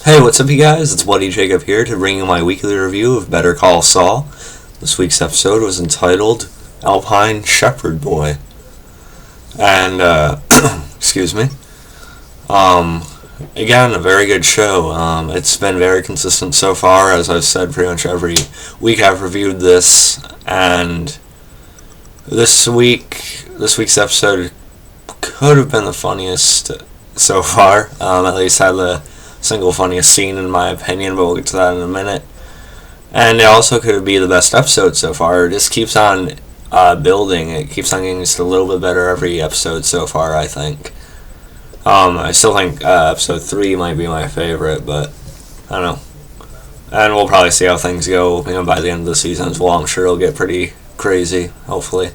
Hey, what's up, you guys? It's Bloody Jacob here to bring you my weekly review of Better Call Saul. This week's episode was entitled Alpine Shepherd Boy. And, excuse me. Again, a very good show. It's been very consistent so far, as I've said pretty much every week I've reviewed this. And this week's episode could have been the funniest so far. At least had the single funniest scene in my opinion, but we'll get to that in a minute. And it also could be the best episode so far. It just keeps on building. It keeps on getting just a little bit better every episode so far, I think. I still think episode 3 might be my favorite, but I don't know. And we'll probably see how things go, by the end of the season as well. I'm sure it'll get pretty crazy, hopefully.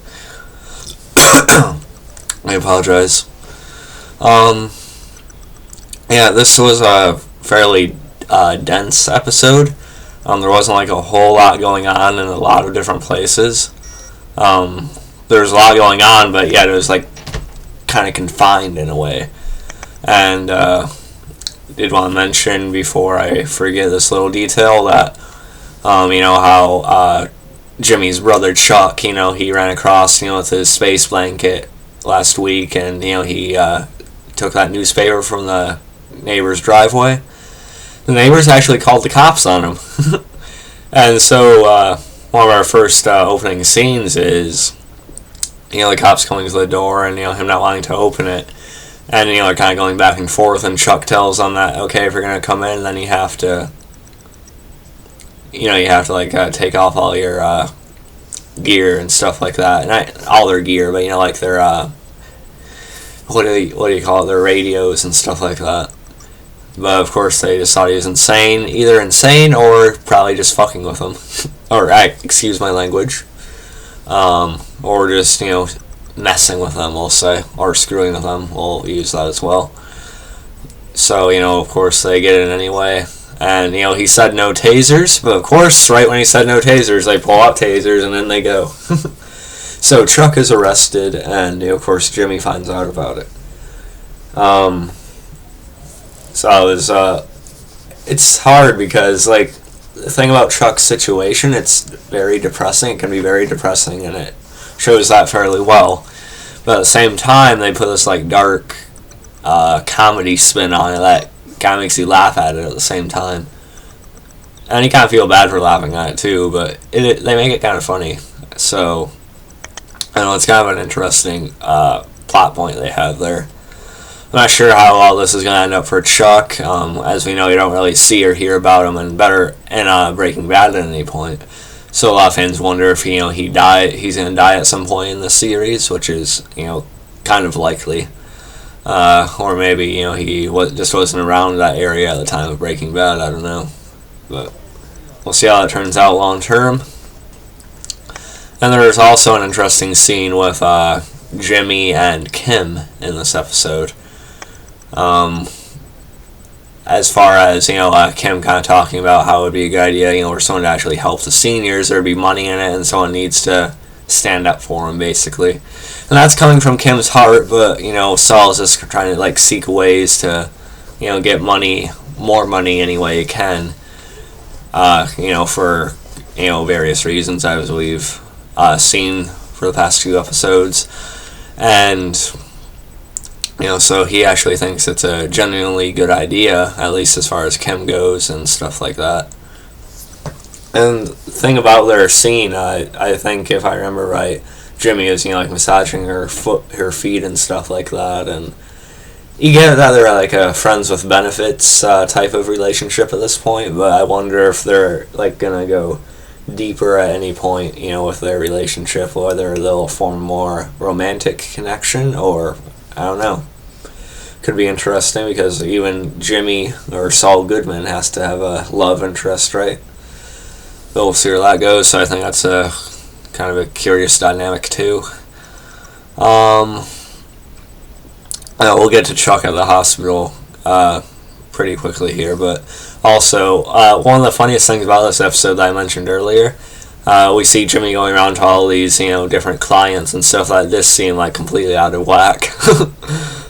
I apologize. Yeah, this was a fairly dense episode. There wasn't like a whole lot going on in a lot of different places. There's a lot going on, but yet it was like kind of confined in a way. And did want to mention before I forget this little detail that how Jimmy's brother Chuck, he ran across with his space blanket last week, and he took that newspaper from the neighbor's driveway. The neighbors actually called the cops on him. And so one of our first opening scenes is the cops coming to the door and him not wanting to open it, and they're kind of going back and forth, and Chuck tells them that, okay, if you're gonna come in, then you have to take off all your gear and stuff like that. Not all their gear, but like their what do you call it, their radios and stuff like that. But of course they just thought he was insane, either insane or probably just fucking with them, or excuse my language, or just messing with them, we'll say, or screwing with them. We'll use that as well. So of course they get it anyway, and he said no tasers, but of course right when he said no tasers, they pull out tasers and then they go. So Chuck is arrested, and of course Jimmy finds out about it. So it's hard because the thing about Chuck's situation, it's very depressing. It can be very depressing, and it shows that fairly well. But at the same time, they put this dark comedy spin on it that kind of makes you laugh at it at the same time. And you kind of feel bad for laughing at it too, but they make it kind of funny. So I know it's kind of an interesting plot point they have there. I'm not sure how all this is going to end up for Chuck. As we know, you don't really see or hear about him in Breaking Bad at any point. So a lot of fans wonder if he's going to die at some point in the series, which is kind of likely. Or maybe he just wasn't around that area at the time of Breaking Bad. I don't know, but we'll see how it turns out long term. And there's also an interesting scene with Jimmy and Kim in this episode. As far as Kim kind of talking about how it would be a good idea for someone to actually help the seniors, there'd be money in it, and someone needs to stand up for them, basically. And that's coming from Kim's heart, but Saul's just trying to seek ways to get more money any way he can, for various reasons, as we've seen for the past 2 episodes. And so he actually thinks it's a genuinely good idea, at least as far as Kim goes and stuff like that. And the thing about their scene, I think, if I remember right, Jimmy is massaging her feet and stuff like that, and you get that they're a friends with benefits type of relationship at this point. But I wonder if they're gonna go deeper at any point, with their relationship, whether they'll form more romantic connection, or I don't know. Could be interesting, because even Jimmy or Saul Goodman has to have a love interest, right? But we'll see where that goes. So I think that's a kind of a curious dynamic too. We'll get to Chuck at the hospital pretty quickly here, but also one of the funniest things about this episode that I mentioned earlier, we see Jimmy going around to all these different clients and stuff like this, seem completely out of whack.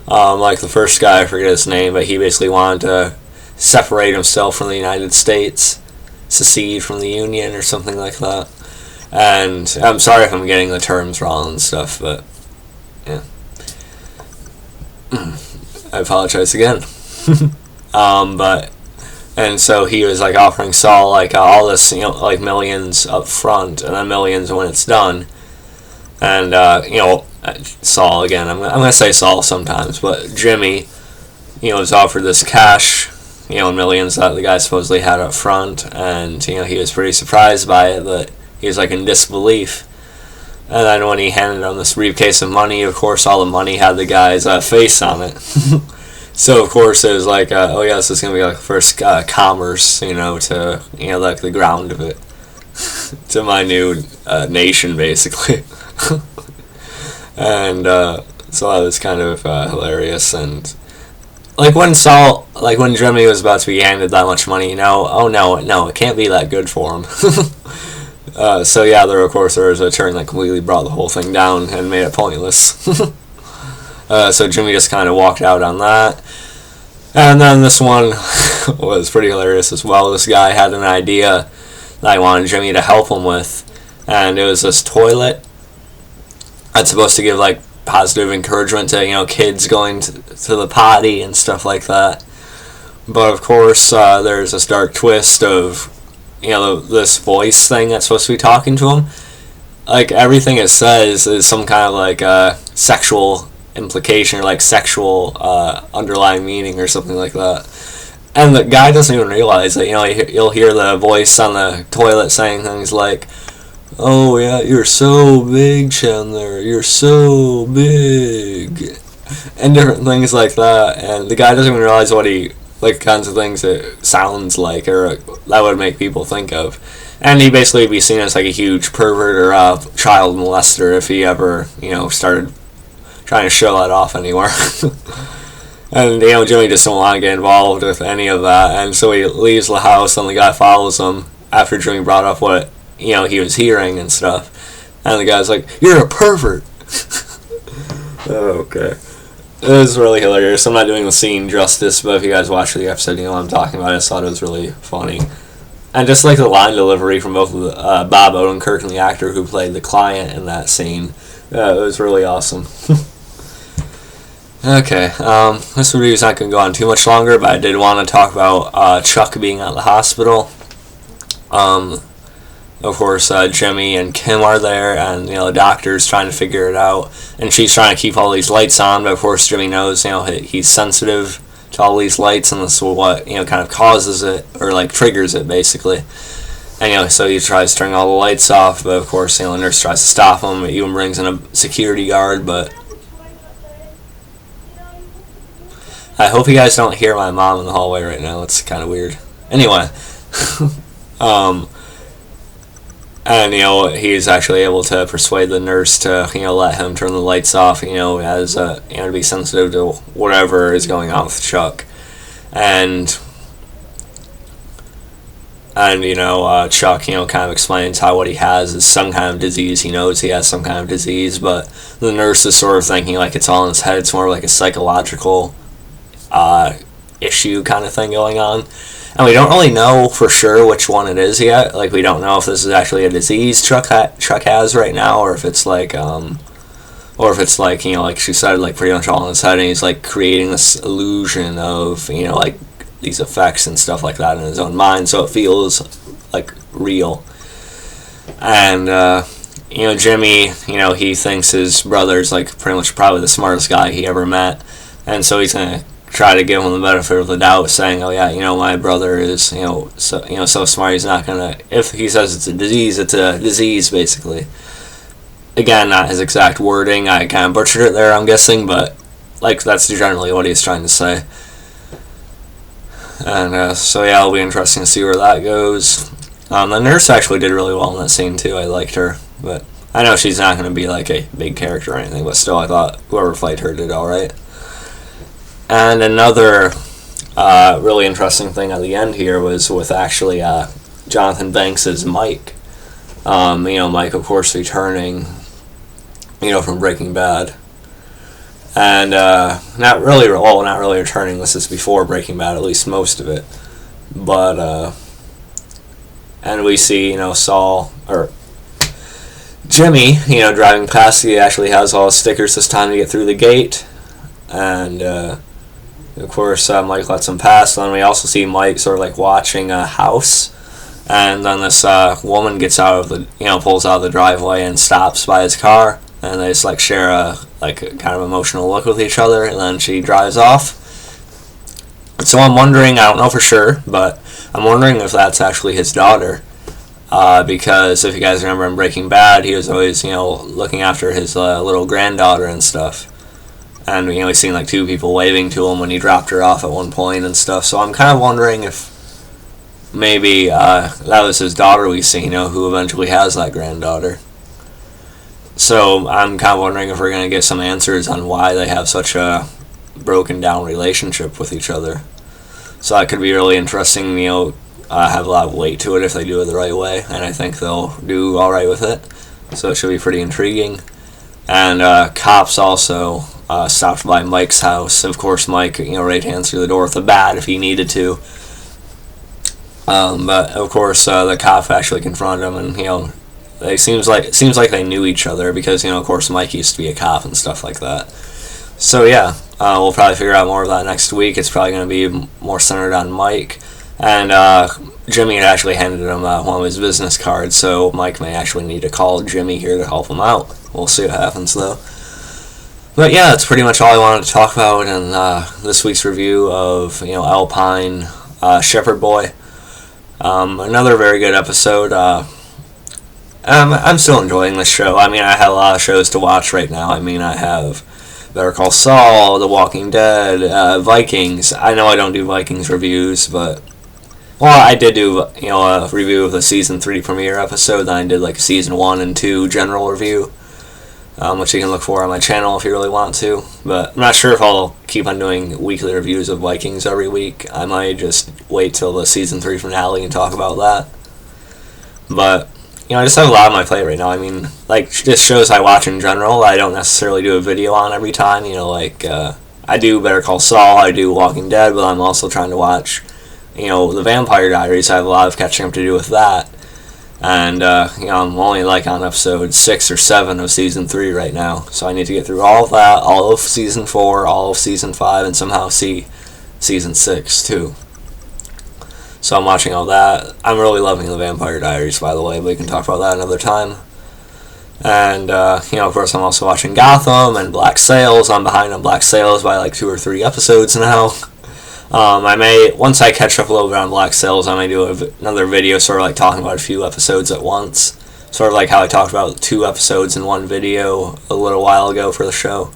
The first guy, I forget his name, but he basically wanted to separate himself from the United States, secede from the Union or something like that. And I'm sorry if I'm getting the terms wrong and stuff, but yeah. I apologize again. And so he was like offering Saul like all this, like millions up front and then millions when it's done. And Saul again. I'm gonna say Saul sometimes, but Jimmy, was offered this cash, millions that the guy supposedly had up front, and he was pretty surprised by it, but he was like in disbelief. And then when he handed him this briefcase of money, of course all the money had the guy's face on it. So of course it was like, oh yeah, this is gonna be like the first commerce, to like the ground of it, to my new nation basically. And so that was kind of hilarious. And like when Jimmy was about to be handed that much money, oh no, it can't be that good for him. So yeah, there was a turn that completely brought the whole thing down and made it pointless. So Jimmy just kind of walked out on that. And then this one was pretty hilarious as well. This guy had an idea that I wanted Jimmy to help him with, and it was this toilet that's supposed to give like positive encouragement to kids going to the potty and stuff like that. But of course there's this dark twist of this voice thing that's supposed to be talking to him. Like everything it says is some kind of like sexual implication or like sexual underlying meaning or something like that. And the guy doesn't even realize that. You'll hear the voice on the toilet saying things like, "Oh yeah, you're so big, Chandler. You're so big," and different things like that. And the guy doesn't even realize what he kinds of things it sounds like or that would make people think of. And he basically would be seen as like a huge pervert or a child molester if he ever started trying to show that off anywhere. And Jimmy just don't want to get involved with any of that, and so he leaves the house and the guy follows him after Jimmy brought up what he was hearing and stuff, and the guy's like, "You're a pervert." Okay. It was really hilarious. I'm not doing the scene justice, but if you guys watch the episode, you know what I'm talking about. I just thought it was really funny. And just like the line delivery from both of Bob Odenkirk and the actor who played the client in that scene, it was really awesome. Okay, this review is not going to go on too much longer, but I did want to talk about Chuck being at the hospital. Of course, Jimmy and Kim are there, and the doctor's trying to figure it out, and she's trying to keep all these lights on. But of course, Jimmy knows he's sensitive to all these lights, and this is what kind of causes it or like triggers it basically. And so he tries turning all the lights off, but of course, the nurse tries to stop him. It even brings in a security guard, but I hope you guys don't hear my mom in the hallway right now. It's kind of weird. Anyway. And he's actually able to persuade the nurse to let him turn the lights off, as to be sensitive to whatever is going on with Chuck. And Chuck kind of explains how what he has is some kind of disease. He knows he has some kind of disease, but the nurse is sort of thinking like it's all in his head. It's more like a psychological issue kind of thing going on. And we don't really know for sure which one it is yet. Like, we don't know if this is actually a disease Chuck has right now, or if it's like, like she said, like pretty much all in his head, and he's like creating this illusion of, like these effects and stuff like that in his own mind, so it feels like real. And, Jimmy, he thinks his brother's like pretty much probably the smartest guy he ever met, and so he's gonna try to give him the benefit of the doubt, saying, "Oh yeah, my brother is, so smart. He's not gonna. If he says it's a disease, basically." Again, not his exact wording. I kind of butchered it there, I'm guessing, but like that's generally what he's trying to say. And so yeah, it'll be interesting to see where that goes. The nurse actually did really well in that scene too. I liked her, but I know she's not going to be like a big character or anything. But still, I thought whoever played her did all right. And another really interesting thing at the end here was with actually Jonathan Banks' Mike. Mike, of course, returning, from Breaking Bad. and not really returning. This is before Breaking Bad, at least most of it. But and we see Saul or Jimmy driving past. He actually has all his stickers this time to get through the gate, and of course Mike lets him pass. Then we also see Mike sort of like watching a house, and then this woman gets out of the pulls out of the driveway and stops by his car, and they just like share a kind of emotional look with each other, and then she drives off. So I'm wondering, I don't know for sure, but I'm wondering if that's actually his daughter, because if you guys remember in Breaking Bad, he was always looking after his little granddaughter and stuff, and we've seen like two people waving to him when he dropped her off at one point and stuff. So I'm kind of wondering if maybe that was his daughter we see, who eventually has that granddaughter. So I'm kind of wondering if we're going to get some answers on why they have such a broken down relationship with each other. So that could be really interesting, have a lot of weight to it if they do it the right way, and I think they'll do alright with it. So it should be pretty intriguing. And cops also stopped by Mike's house. Of course, Mike, ready to answer the door with a bat if he needed to. But of course, the cop actually confronted him, and it seems like they knew each other because of course Mike used to be a cop and stuff like that. So yeah, we'll probably figure out more of that next week. It's probably going to be more centered on Mike, and Jimmy had actually handed him one of his business cards, so Mike may actually need to call Jimmy here to help him out. We'll see what happens though. But yeah, that's pretty much all I wanted to talk about in this week's review of Alpine Shepherd Boy. Another very good episode. I'm still enjoying this show. I mean, I have a lot of shows to watch right now. I mean, I have Better Call Saul, The Walking Dead, Vikings. I know I don't do Vikings reviews, but I did do a review of the season 3 premiere episode. Then I did like season 1 and 2 general review, which you can look for on my channel if you really want to. But I'm not sure if I'll keep on doing weekly reviews of Vikings every week. I might just wait till the season 3 finale and talk about that. But I just have a lot on my plate right now. I mean, just shows I watch in general, I don't necessarily do a video on every time. I do Better Call Saul, I do Walking Dead, but I'm also trying to watch, The Vampire Diaries. I have a lot of catching up to do with that. And, I'm only on episode 6 or 7 of season 3 right now. So I need to get through all of that, all of season 4, all of season 5, and somehow see season 6 too. So I'm watching all that. I'm really loving The Vampire Diaries, by the way, but we can talk about that another time. And, of course, I'm also watching Gotham and Black Sails. I'm behind on Black Sails by 2 or 3 episodes now. Once I catch up a little bit on Black Sails, I may do another video sort of talking about a few episodes at once. Sort of like how I talked about 2 episodes in one video a little while ago for the show.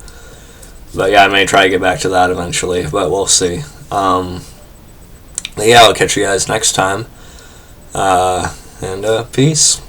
But yeah, I may try to get back to that eventually, but we'll see. But yeah, I'll catch you guys next time. And peace.